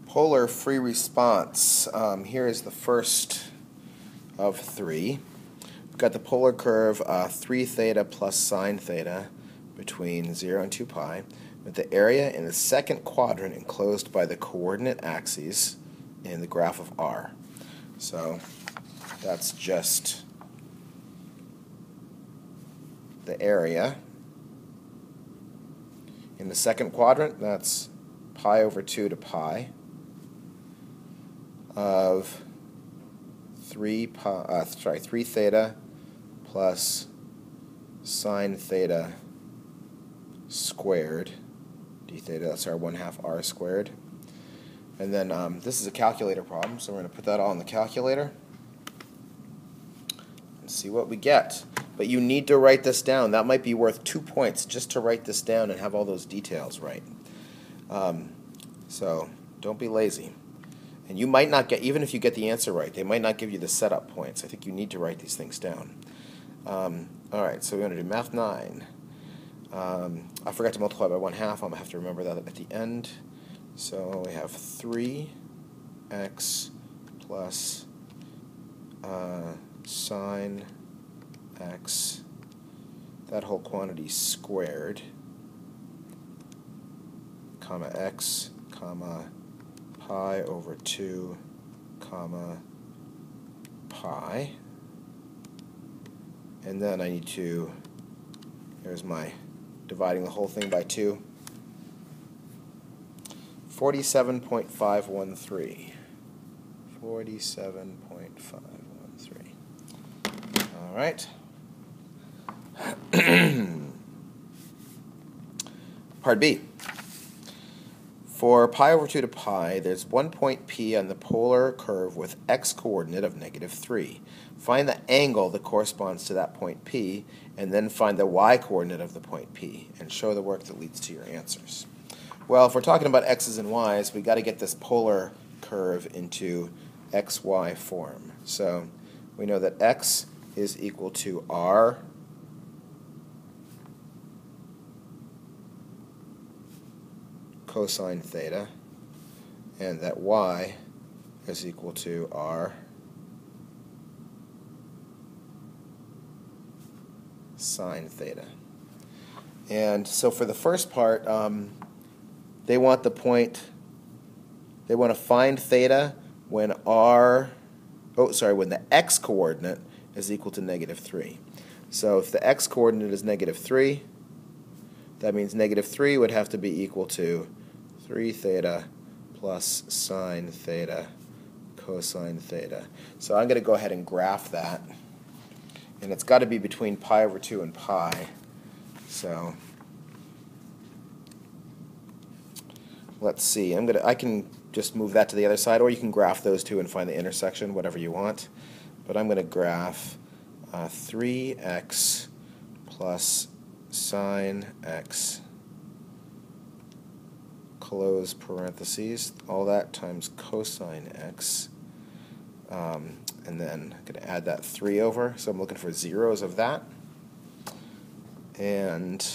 Polar free response. Here is the first of three. We've got the polar curve 3 theta plus sine theta between 0 and 2 pi, with the area in the second quadrant enclosed by the coordinate axes in the graph of R. So that's just the area. In the second quadrant, that's pi over 2 to pi of 3 theta plus sine theta squared d theta, that's our 1/2 r squared. And then this is a calculator problem, so we're going to put that all in the calculator and see what we get. But you need to write this down. That might be worth 2 points just to write this down and have all those details right. So don't be lazy. And you might not get, even if you get the answer right, they might not give you the setup points. I think you need to write these things down. All right, so we're going to do math 9. I forgot to multiply by 1/2. I'm going to have to remember that at the end. So we have 3x plus sine x, that whole quantity squared, comma x, comma pi over 2, comma pi. And then I need to, here's my dividing the whole thing by 2. 47.513. 47.513. All right. Part B. For pi over 2 to pi, there's one point P on the polar curve with x coordinate of -3. Find the angle that corresponds to that point P, and then find the y coordinate of the point P, and show the work that leads to your answers. Well, if we're talking about x's and y's, we've got to get this polar curve into xy form. So we know that x is equal to r cosine theta, and that y is equal to r sine theta. And so for the first part, they want the point, they want to find theta when when the x coordinate is equal to -3. So if the x coordinate is -3, that means -3 would have to be equal to 3 theta plus sine theta cosine theta. So I'm going to go ahead and graph that. And it's got to be between pi over 2 and pi. So let's see. I can just move that to the other side, or you can graph those two and find the intersection, whatever you want. But I'm going to graph 3x plus sine x, close parentheses, all that times cosine x, and then I'm going to add that 3 over, so I'm looking for zeros of that. And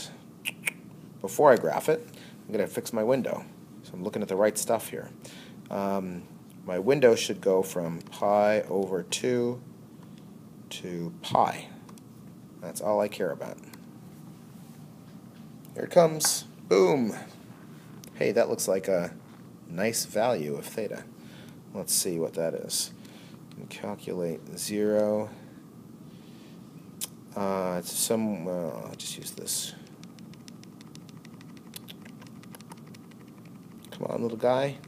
before I graph it, I'm going to fix my window. So I'm looking at the right stuff here. My window should go from pi over 2 to pi. That's all I care about. Here it comes. Boom. Hey, that looks like a nice value of theta. Let's see what that is. Calculate 0. I'll just use this. Come on, little guy.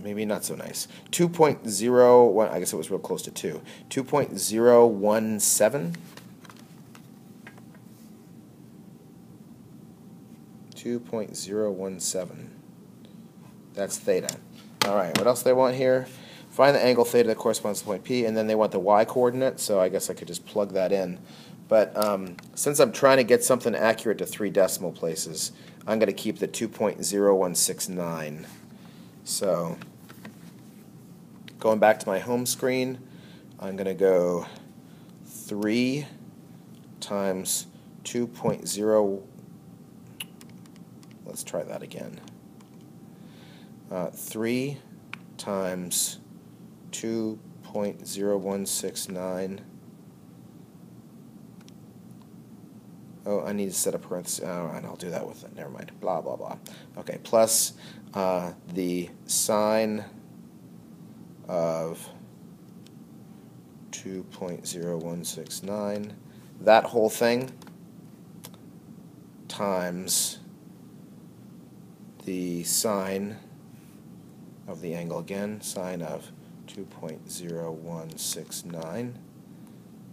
Maybe not so nice. 2.01, I guess it was real close to 2. 2.017. 2.017. That's theta. All right, what else do they want here? Find the angle theta that corresponds to point P, and then they want the y coordinate, so I guess I could just plug that in. But since I'm trying to get something accurate to 3 decimal places, I'm going to keep the 2.0169. So going back to my home screen, I'm going to go 3 times 2.0, let's try that again. 3 times 2.0169. Oh, I need to set a parenthesis. Oh, and I'll do that with it. Never mind. Blah, blah, blah. Okay, plus the sine of 2.0169, that whole thing, times the sine of the angle again, sine of 2.0169,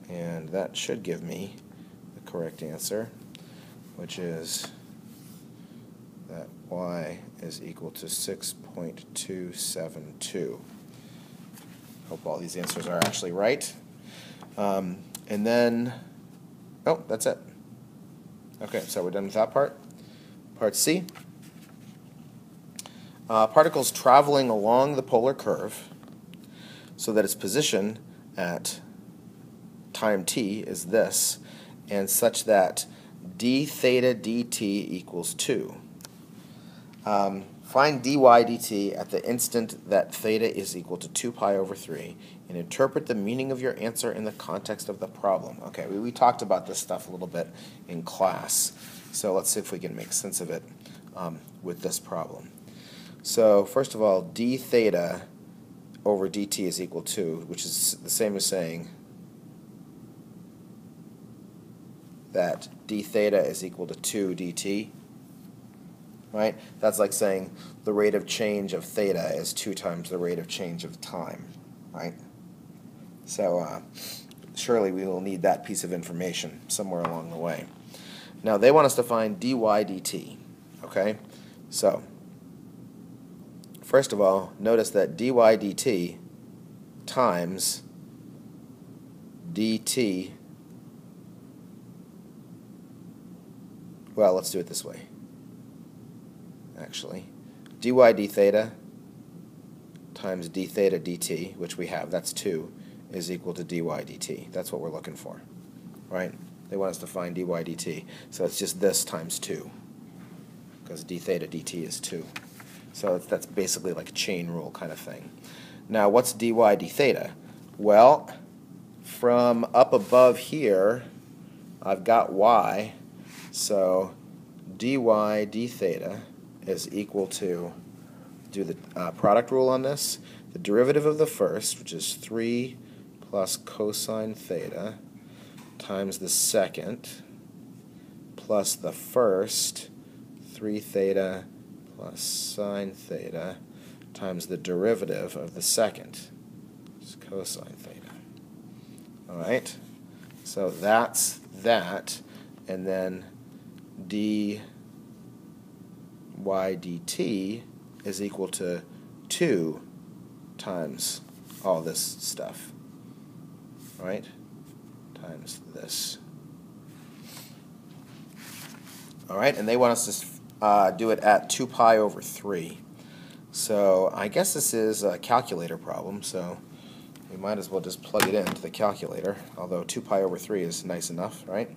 and that should give me the correct answer, which is that y is equal to 6.272. Hope all these answers are actually right. And then, oh, that's it. Okay, so we're done with that part. Part C. Particles traveling along the polar curve so that its position at time t is this, and such that d theta dt equals 2. Find dy dt at the instant that theta is equal to 2 pi over 3, and interpret the meaning of your answer in the context of the problem. Okay, we talked about this stuff a little bit in class, so let's see if we can make sense of it with this problem. So first of all, d theta over dt is equal to, which is the same as saying that d theta is equal to 2 dt. Right? That's like saying the rate of change of theta is 2 times the rate of change of time. Right? So surely we will need that piece of information somewhere along the way. Now they want us to find dy dt. Okay? So first of all, notice that dy dt times dt, well, let's do it this way. Actually, dy d theta times d theta dt, which we have, that's 2, is equal to dy dt. That's what we're looking for, right? They want us to find dy dt. So it's just this times 2, because d theta dt is 2. So that's basically like a chain rule kind of thing. Now, what's dy d theta? Well, from up above here, I've got y, so dy d theta is equal to, do the product rule on this, the derivative of the first, which is 3 plus cosine theta, times the second, plus the first, 3 theta plus sine theta, times the derivative of the second, which is cosine theta. All right? So that's that, and then dy dt is equal to 2 times all this stuff, right? Times this. All right, and they want us to do it at 2 pi over 3. So I guess this is a calculator problem, so we might as well just plug it into the calculator, although 2 pi over 3 is nice enough, right?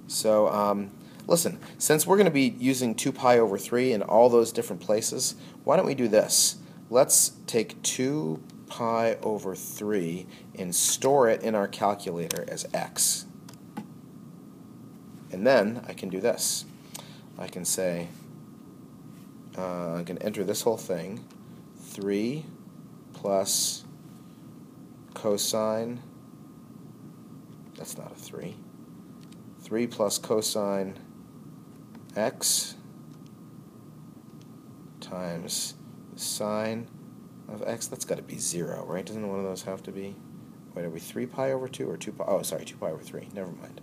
So listen, since we're going to be using 2 pi over 3 in all those different places, why don't we do this? Let's take 2 pi over 3 and store it in our calculator as x. And then I can do this. I can say, I can enter this whole thing, 3 plus cosine, that's not a 3, 3 plus cosine x times sine of x. That's got to be 0, right? Doesn't one of those have to be? Wait, are we 3 pi over 2 or 2 pi? Oh, sorry, 2 pi over 3. Never mind.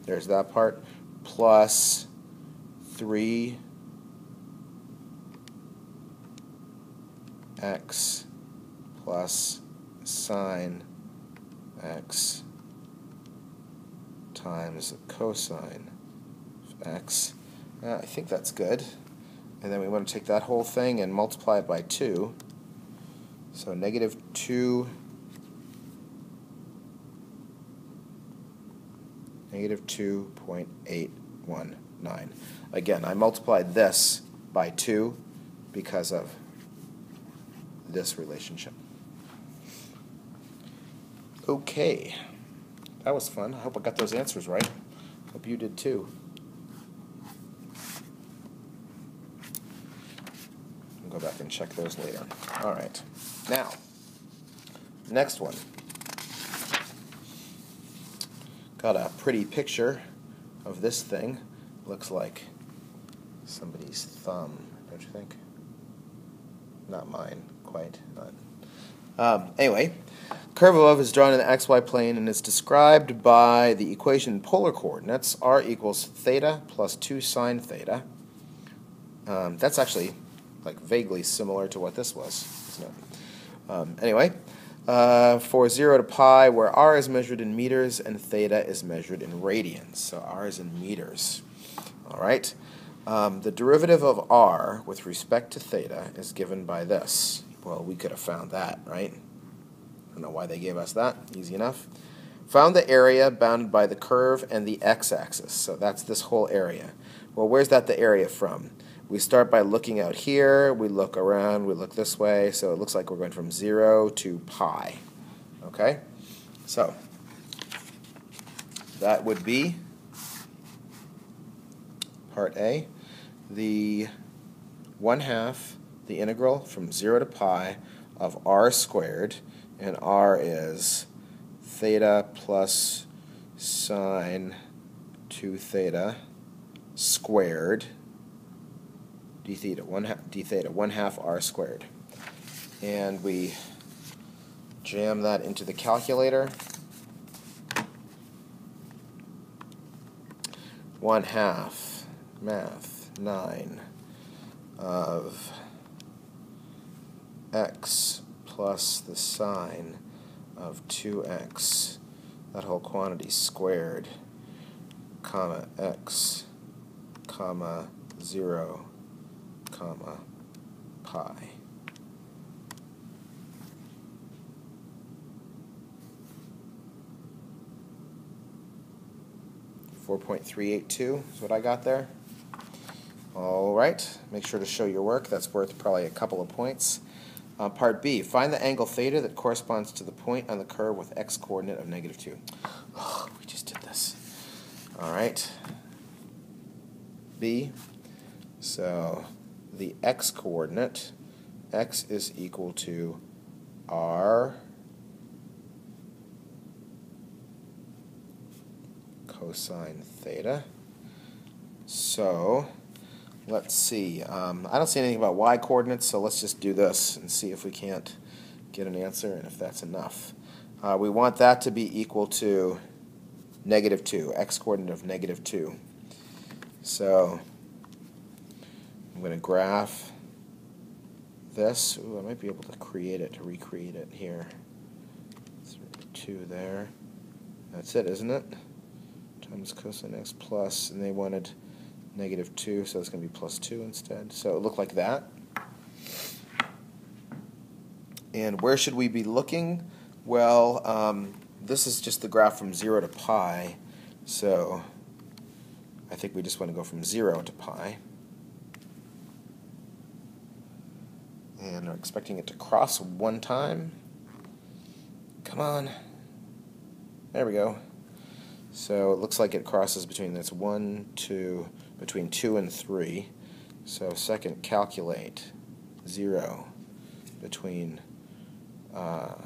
There's that part. Plus 3 x plus sine x times cosine of x. I think that's good. And then we want to take that whole thing and multiply it by 2. So negative 2 negative 2.819. Again, I multiplied this by 2 because of this relationship. Okay, that was fun. I hope I got those answers right. Hope you did too. I'll go back and check those later. All right, now, next one. Got a pretty picture of this thing. Looks like somebody's thumb, don't you think? Not mine, quite. Anyway, curve above is drawn in the xy plane and is described by the equation in polar coordinates. R equals theta plus 2 sine theta. That's actually like vaguely similar to what this was, isn't it? Anyway, for 0 to pi, where r is measured in meters and theta is measured in radians. So r is in meters. All right. The derivative of r with respect to theta is given by this. Well, we could have found that, right? I don't know why they gave us that. Easy enough. Found the area bounded by the curve and the x-axis. So that's this whole area. Well, where's that the area from? We start by looking out here. We look around. We look this way. So it looks like we're going from 0 to pi. Okay? So that would be part A. The 1/2, the integral from 0 to pi of r squared, and r is theta plus sine 2 theta squared d theta, 1/2 r squared. And we jam that into the calculator. 1/2, math, 9 of x plus the sine of 2x, that whole quantity squared, comma x, comma 0, comma pi. .382 is what I got there. All right, make sure to show your work. That's worth probably a couple of points. Part B, find the angle theta that corresponds to the point on the curve with x-coordinate of -2. Oh, we just did this. All right. B, so the x-coordinate, x is equal to r cosine theta. So let's see. I don't see anything about y-coordinates, so let's just do this and see if we can't get an answer and if that's enough. We want that to be equal to -2, x-coordinate of -2. So I'm going to graph this. Ooh, I might be able to create it, to recreate it here. 2 there. That's it, isn't it? Times cosine x plus, and they wanted -2, so it's going to be +2 instead. So it looked like that. And where should we be looking? Well, this is just the graph from 0 to pi, so I think we just want to go from 0 to pi. And we're expecting it to cross one time. Come on. There we go. So it looks like it crosses between this 1, 2, between 2 and 3. So second, calculate 0 between, what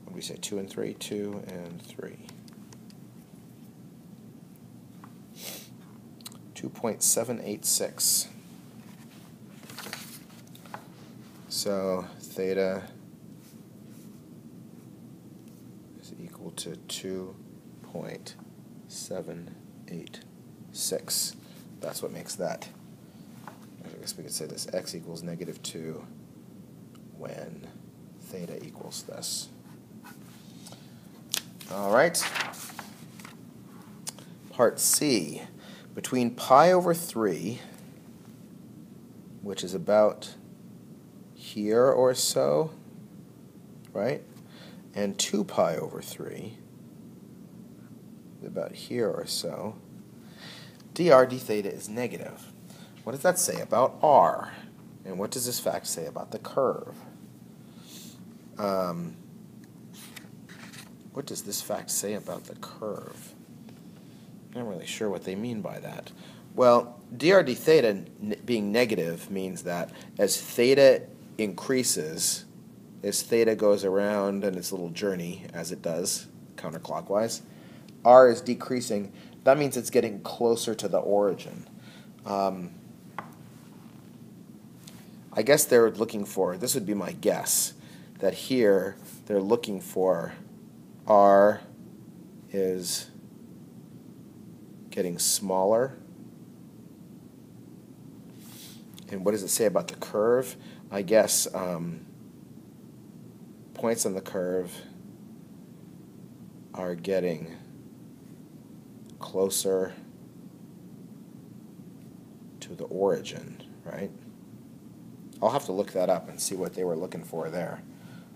do we say, 2 and 3? 2 and 3. 2.786. So theta is equal to 2.786. That's what makes that. I guess we could say this x equals -2 when theta equals this. All right. Part C. Between pi over 3, which is about here or so, right, and 2 pi over 3, about here or so, dr d theta is negative. What does that say about r? And what does this fact say about the curve? What does this fact say about the curve? I'm not really sure what they mean by that. Well, dr d theta being negative means that as theta increases, as theta goes around in its little journey, as it does, counterclockwise, r is decreasing. That means it's getting closer to the origin. I guess they're looking for, this would be my guess, that here they're looking for r is getting smaller. And what does it say about the curve? I guess points on the curve are getting closer to the origin, right? I'll have to look that up and see what they were looking for there.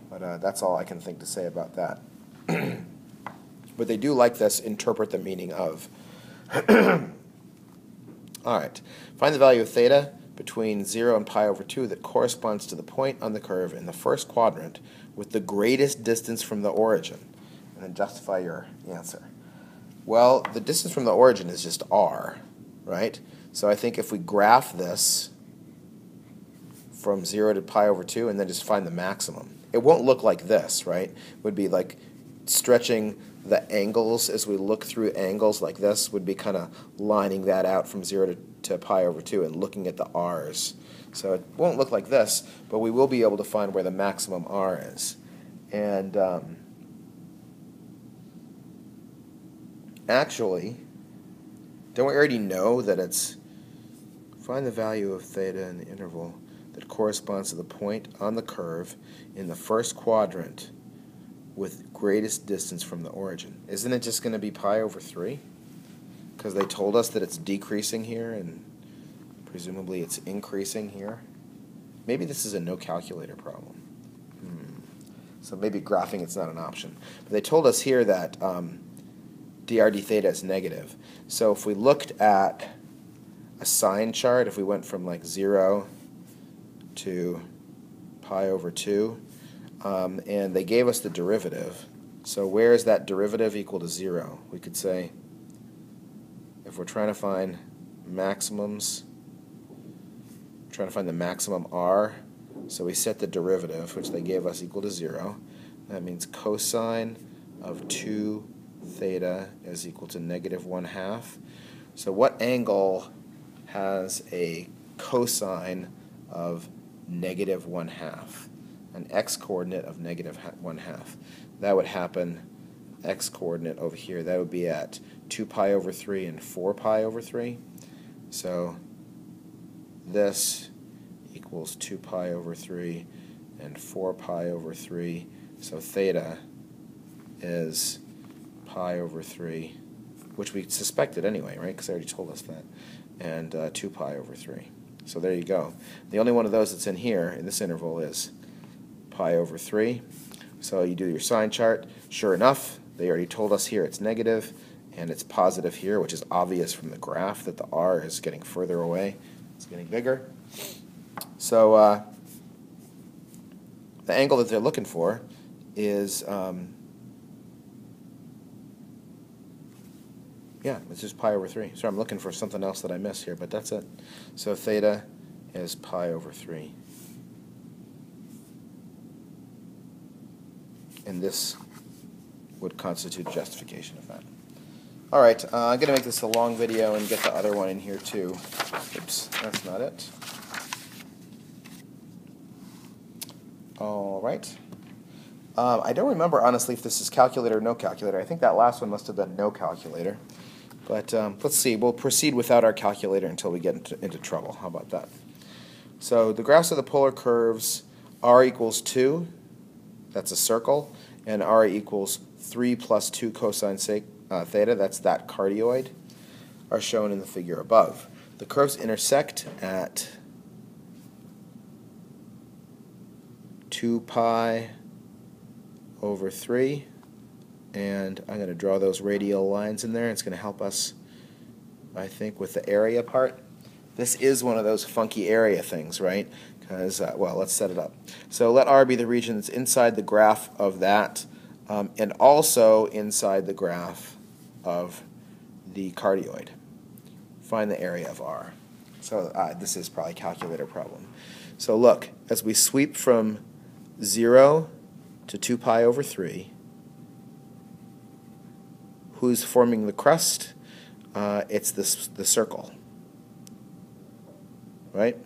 But that's all I can think to say about that. But they do like this, interpret the meaning of. All right. Find the value of theta between 0 and pi over 2 that corresponds to the point on the curve in the first quadrant with the greatest distance from the origin. And then justify your answer. Well, the distance from the origin is just r, right? So I think if we graph this from 0 to pi over 2 and then just find the maximum, it won't look like this, right? It would be like stretching the angles as we look through angles like this would be kind of lining that out from 0 to pi over 2 and looking at the r's. So it won't look like this, but we will be able to find where the maximum r is. And actually, don't we already know that it's find the value of theta in the interval that corresponds to the point on the curve in the first quadrant with greatest distance from the origin? Isn't it just going to be pi over 3? Because they told us that it's decreasing here and presumably it's increasing here. Maybe this is a no calculator problem. So maybe graphing it's not an option. But they told us here that dr d theta is negative. So if we looked at a sine chart, if we went from like 0 to pi over 2, and they gave us the derivative. So where is that derivative equal to 0? We could say, if we're trying to find maximums, trying to find the maximum r, so we set the derivative, which they gave us, equal to 0. That means cosine of 2 theta is equal to negative 1/2. So what angle has a cosine of negative 1/2? An x-coordinate of negative 1/2. That would happen, x-coordinate over here, that would be at 2 pi over 3 and 4 pi over 3. So this equals 2 pi over 3 and 4 pi over 3. So theta is pi over 3, which we suspected anyway, right? Because they already told us that. And 2 pi over 3. So there you go. The only one of those that's in here, in this interval, is pi over 3. So you do your sine chart. Sure enough, they already told us here it's negative, and it's positive here, which is obvious from the graph that the r is getting further away. It's getting bigger. So the angle that they're looking for is, yeah, it's just pi over 3. So I'm looking for something else that I missed here, but that's it. So theta is pi over 3. And this would constitute justification of that. All right, I'm going to make this a long video and get the other one in here too. Oops, that's not it. All right. I don't remember, honestly, if this is calculator or no calculator. I think that last one must have been no calculator. But let's see. We'll proceed without our calculator until we get into trouble. How about that? So the graphs of the polar curves, r equals 2. That's a circle. And r equals 3 plus 2 cosine theta. That's that cardioid. Are shown in the figure above. The curves intersect at 2 pi over 3 And I'm going to draw those radial lines in there. It's going to help us, I think, with the area part. This is one of those funky area things, right? Because, well, let's set it up. So let R be the region that's inside the graph of that, and also inside the graph of the cardioid. Find the area of R. So this is probably a calculator problem. So look, as we sweep from 0 to 2 pi over 3, who's forming the crust? It's the circle, right?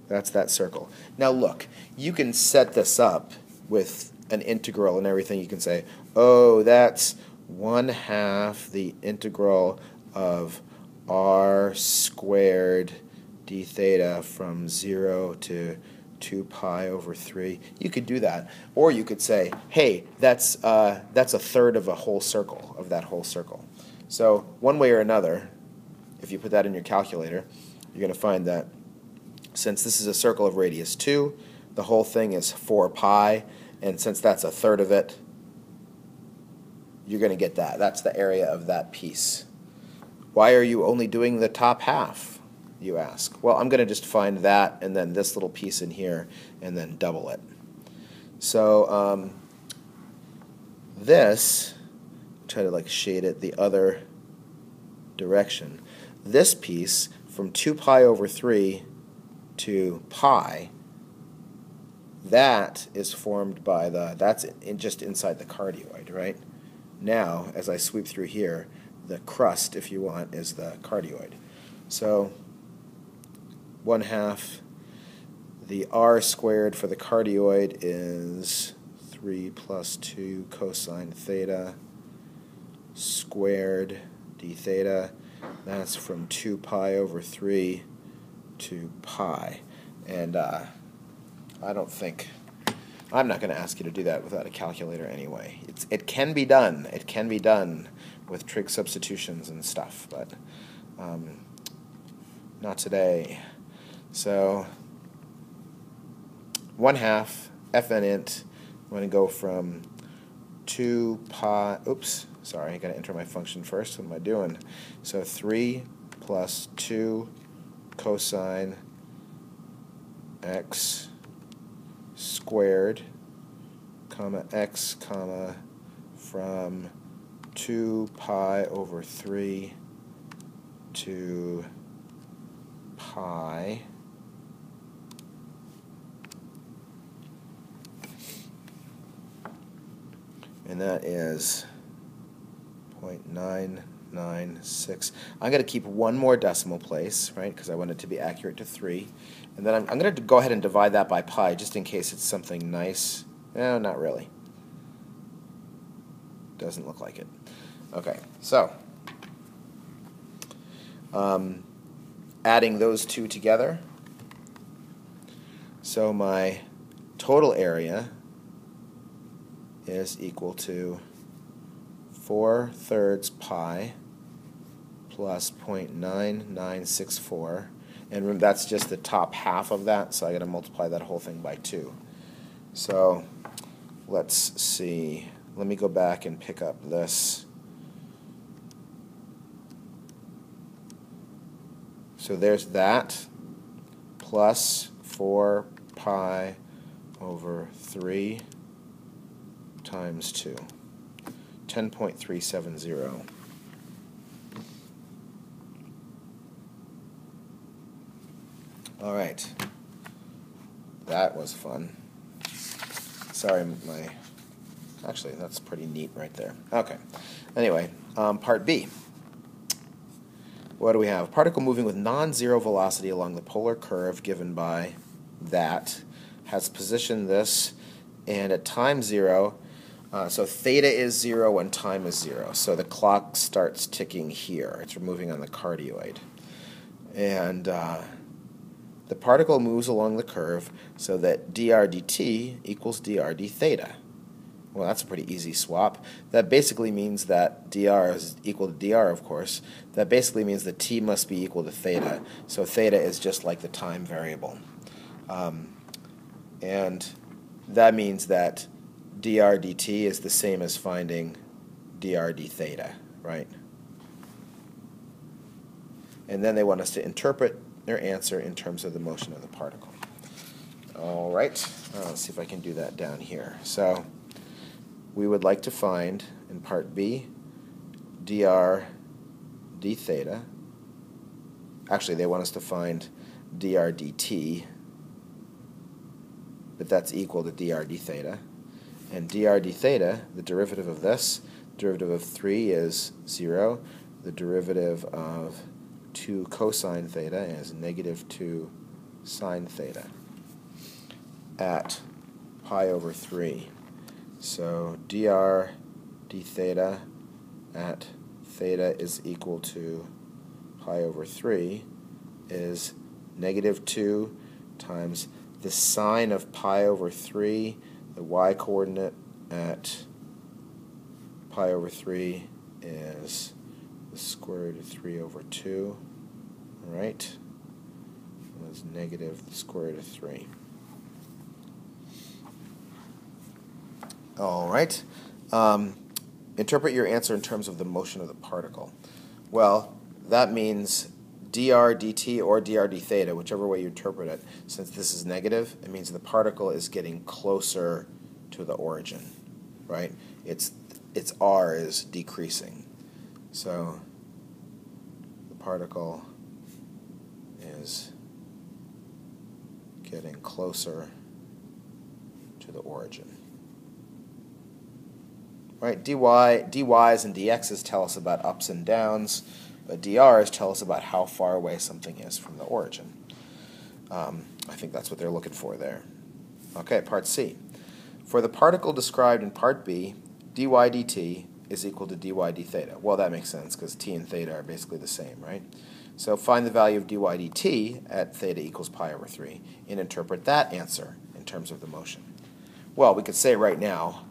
That's that circle. Now look, you can set this up with an integral and everything. You can say, oh, that's 1/2 the integral of r squared d theta from 0 to 2 pi over 3. You could do that. Or you could say, hey, that's a third of a whole circle, of that whole circle. So one way or another, if you put that in your calculator, you're going to find that since this is a circle of radius 2, the whole thing is 4 pi, and since that's a third of it, you're going to get that. That's the area of that piece. Why are you only doing the top half, you ask? Well, I'm going to just find that and then this little piece in here and then double it. So this, try to like shade it the other direction. This piece from 2 pi over 3 to pi, that is formed by that's just inside the cardioid, right? Now, as I sweep through here, the crust, if you want, is the cardioid. So 1/2 the r squared for the cardioid is 3 plus 2 cosine theta squared d theta. That's from 2 pi over 3 to pi. And I'm not going to ask you to do that without a calculator anyway. It can be done. It can be done with trig substitutions and stuff, but not today. So 1/2 fn int, I'm going to go from 2 pi, oops, sorry, I got to enter my function first. What am I doing? So 3 plus 2 cosine x squared, comma x, comma, from 2 pi over 3 to pi, and that is 0.996. I'm going to keep one more decimal place, right, because I want it to be accurate to 3. And then I'm going to go ahead and divide that by pi just in case it's something nice. No, not really. Doesn't look like it. Okay, so adding those two together, so my total area is equal to 4/3 pi plus 0.9964, and that's just the top half of that, so I got to multiply that whole thing by 2. So let's see. Let me go back and pick up this. So there's that plus 4 pi over 3 times 2. 10.370. All right. That was fun. Sorry, actually, that's pretty neat right there. Okay. Anyway, part B. What do we have? Particle moving with non-zero velocity along the polar curve given by that has positioned this, and at time 0, so theta is 0 when time is 0. So the clock starts ticking here. It's moving on the cardioid. And the particle moves along the curve so that dr dt equals dr d theta. Well, that's a pretty easy swap. That basically means that dr is equal to dr, of course. That basically means that t must be equal to theta. So theta is just like the time variable. And that means that dr dt is the same as finding dr d theta, right? And then they want us to interpret their answer in terms of the motion of the particle. All right, let's see if I can do that down here. So we would like to find, in part B, dr d theta. Actually, they want us to find dr dt, but that's equal to dr d theta. And dr d theta, the derivative of this, derivative of 3 is 0. The derivative of 2 cosine theta is negative 2 sine theta at pi over 3. So dr d theta at theta is equal to pi over 3 is negative 2 times the sine of pi over 3, the y-coordinate at pi over 3 is the square root of 3 over 2, right? That's negative the square root of 3. All right. Interpret your answer in terms of the motion of the particle. Well, that means dr dt or dr d theta, whichever way you interpret it, since this is negative, it means the particle is getting closer to the origin, right? Its r is decreasing. So the particle is getting closer to the origin. Right, dy's and dx's tell us about ups and downs, but dr's tell us about how far away something is from the origin. I think that's what they're looking for there. Okay, part C. For the particle described in part B, dy dt is equal to dy d theta. Well, that makes sense because t and theta are basically the same, right? So find the value of dy dt at theta equals pi over 3 and interpret that answer in terms of the motion. Well, we could say right now,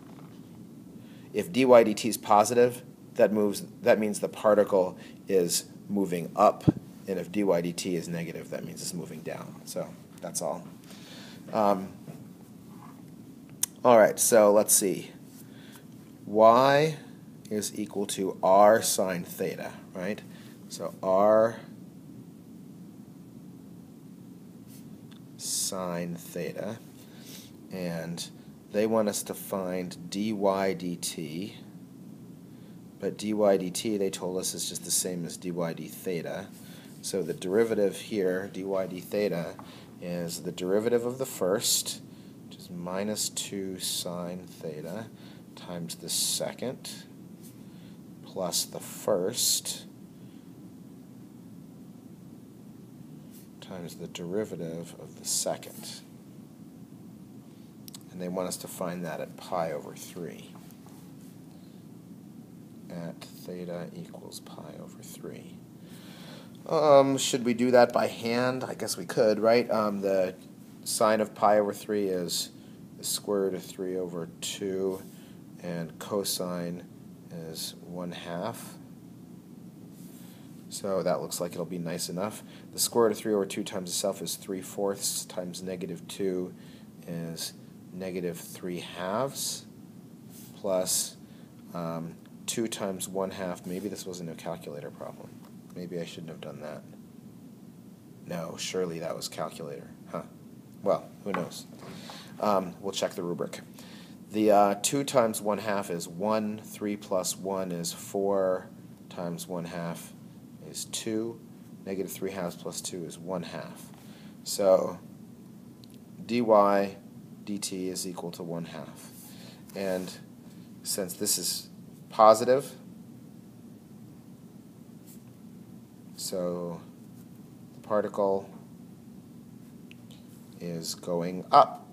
if dy dt is positive, that means the particle is moving up, and if dy dt is negative, that means it's moving down. So that's all. All right, so let's see. Y is equal to r sine theta, right? So r sine theta, and they want us to find dy dt, but dy dt, they told us, is just the same as dy d theta. So the derivative here, dy d theta, is the derivative of the first, which is minus 2 sine theta, times the second, plus the first, times the derivative of the second. And they want us to find that at pi over 3. At theta equals pi over 3. Should we do that by hand? I guess we could, right? The sine of pi over 3 is the square root of 3 over 2, and cosine is 1/2. So that looks like it'll be nice enough. The square root of 3 over 2 times itself is 3/4 times negative 2 is negative 3/2 plus 2 times 1/2. Maybe this wasn't a calculator problem. Maybe I shouldn't have done that. No, surely that was calculator. Huh. Well, who knows? We'll check the rubric. The 2 times 1/2 is 1. 3 plus 1 is 4 times 1/2 is 2. Negative 3/2 plus 2 is 1/2. So dy dt is equal to 1/2. And since this is positive, so the particle is going up.